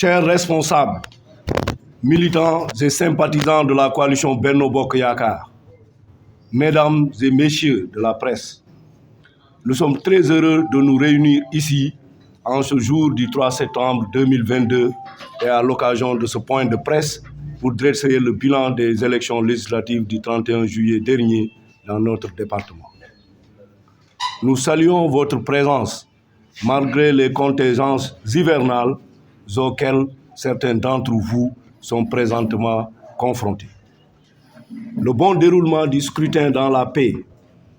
Chers responsables, militants et sympathisants de la coalition Benno Bokk Yakaar, mesdames et messieurs de la presse, nous sommes très heureux de nous réunir ici en ce jour du 3 septembre 2022 et à l'occasion de ce point de presse pour dresser le bilan des élections législatives du 31 juillet dernier dans notre département. Nous saluons votre présence malgré les contingences hivernales auxquelles certains d'entre vous sont présentement confrontés. Le bon déroulement du scrutin dans la paix,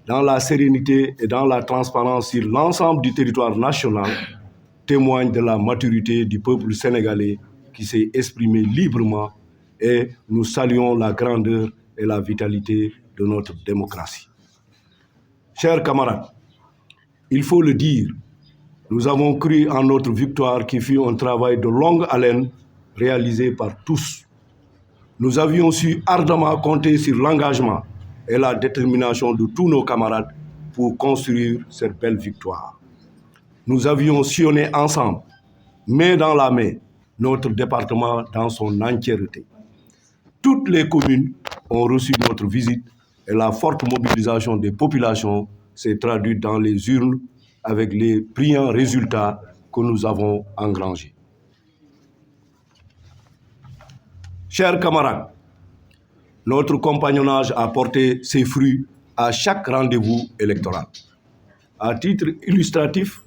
dans la sérénité et dans la transparence sur l'ensemble du territoire national témoigne de la maturité du peuple sénégalais qui s'est exprimé librement et nous saluons la grandeur et la vitalité de notre démocratie. Chers camarades, il faut le dire, nous avons cru en notre victoire qui fut un travail de longue haleine réalisé par tous. Nous avions su ardemment compter sur l'engagement et la détermination de tous nos camarades pour construire cette belle victoire. Nous avions sillonné ensemble, main dans la main, notre département dans son entièreté. Toutes les communes ont reçu notre visite et la forte mobilisation des populations s'est traduite dans les urnes avec les brillants résultats que nous avons engrangés. Chers camarades, notre compagnonnage a porté ses fruits à chaque rendez-vous électoral. À titre illustratif,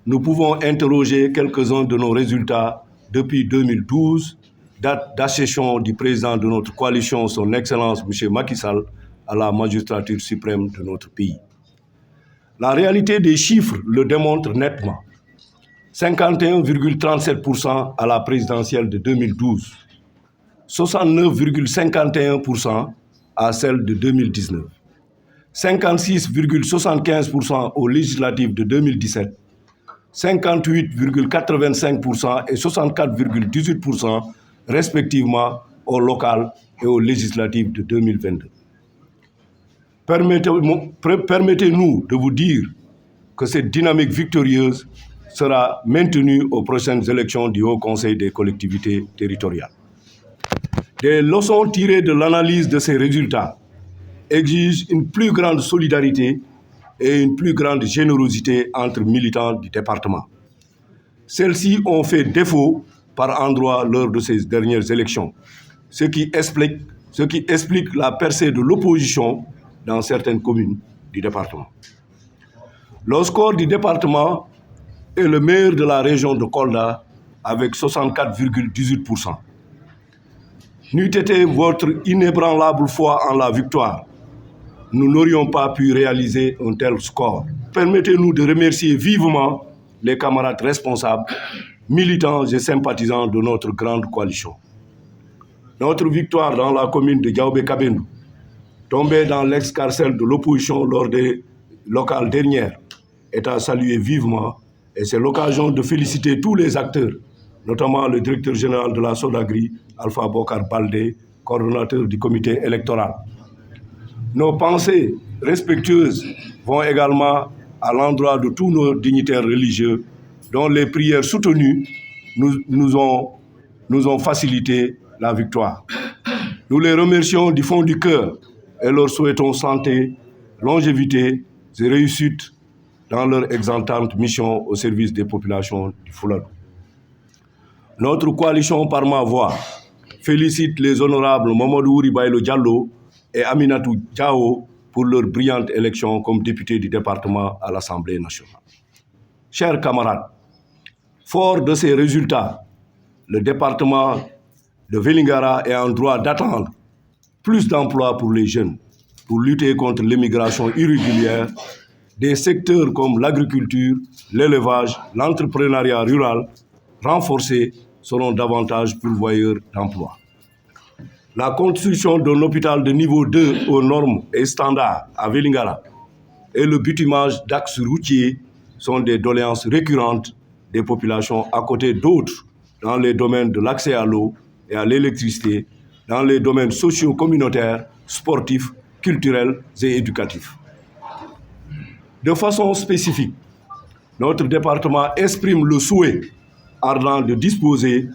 nous pouvons interroger quelques-uns de nos résultats depuis 2012, date d'accession du président de notre coalition, son Excellence M. Macky Sall, à la magistrature suprême de notre pays. La réalité des chiffres le démontre nettement. 51,37% à la présidentielle de 2012, 69,51% à celle de 2019, 56,75% aux législatives de 2017, 58,85% et 64,18% respectivement aux locales et aux législatives de 2022. Permettez-nous de vous dire que cette dynamique victorieuse sera maintenue aux prochaines élections du Haut Conseil des collectivités territoriales. Des leçons tirées de l'analyse de ces résultats exigent une plus grande solidarité et une plus grande générosité entre militants du département. Celles-ci ont fait défaut par endroits lors de ces dernières élections, ce qui explique la percée de l'opposition dans certaines communes du département. Le score du département est le meilleur de la région de Kolda avec 64,18%. N'eût été votre inébranlable foi en la victoire, nous n'aurions pas pu réaliser un tel score. Permettez-nous de remercier vivement les camarades responsables, militants et sympathisants de notre grande coalition. Notre victoire dans la commune de Diaoubé-Kabendou, tombée dans l'escarcelle de l'opposition lors des locales dernières, est à saluer vivement et c'est l'occasion de féliciter tous les acteurs, notamment le directeur général de la Sodagri, Alpha Bokar Baldé, coordonnateur du comité électoral. Nos pensées respectueuses vont également à l'endroit de tous nos dignitaires religieux dont les prières soutenues nous ont facilité la victoire. Nous les remercions du fond du cœur et leur souhaitons santé, longévité et réussite dans leur exaltante mission au service des populations du Fouladou. Notre coalition par ma voix félicite les honorables Mamadou Ribaïlo Diallo et Aminatou Diao pour leur brillante élection comme député du département à l'Assemblée nationale. Chers camarades, fort de ces résultats, le département de Vélingara est en droit d'attendre plus d'emplois pour les jeunes, pour lutter contre l'immigration irrégulière, des secteurs comme l'agriculture, l'élevage, l'entrepreneuriat rural, renforcés, seront davantage pourvoyeurs d'emplois. La construction d'un hôpital de niveau 2 aux normes et standards à Vélingara et le bitumage d'axes routiers sont des doléances récurrentes des populations à côté d'autres dans les domaines de l'accès à l'eau et à l'électricité, dans les domaines socio-communautaires, sportifs, culturels et éducatifs. De façon spécifique, notre département exprime le souhait ardent de disposer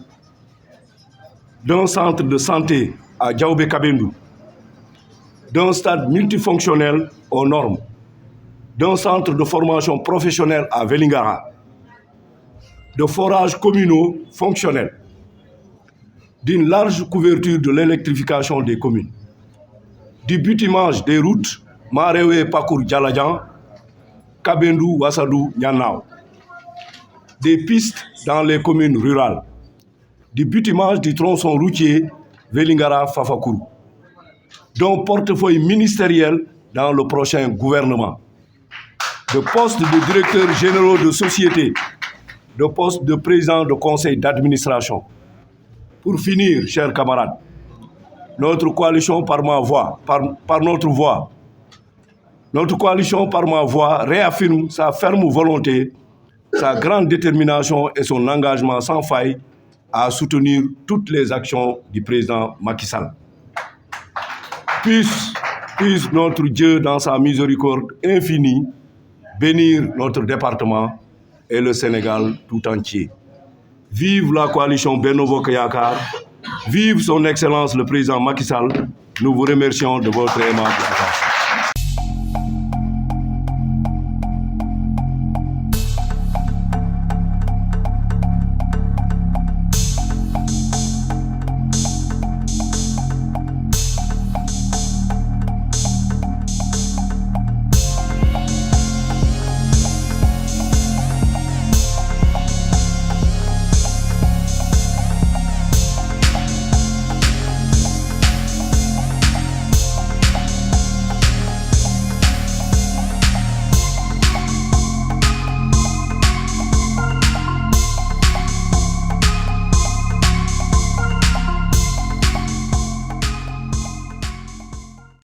d'un centre de santé à Diaoubé Kabendou, d'un stade multifonctionnel aux normes, d'un centre de formation professionnelle à Vélingara, de forages communaux fonctionnels, d'une large couverture de l'électrification des communes, du bitumage des routes Marewe Pakour Djaladjan, Kabendou Wassadou Nyanao, des pistes dans les communes rurales, du bitumage du tronçon routier Vélingara Fafakourou, d'un portefeuille ministériel dans le prochain gouvernement, de postes de directeurs généraux de sociétés, de postes de président de conseil d'administration. Pour finir, chers camarades, notre coalition par ma voix, notre coalition par ma voix réaffirme sa ferme volonté, sa grande détermination et son engagement sans faille à soutenir toutes les actions du président Macky Sall. Puisse notre Dieu, dans sa miséricorde infinie, bénir notre département et le Sénégal tout entier. Vive la coalition Benno Bokk Yakaar, vive son Excellence le président Macky Sall. Nous vous remercions de votre aimable attention.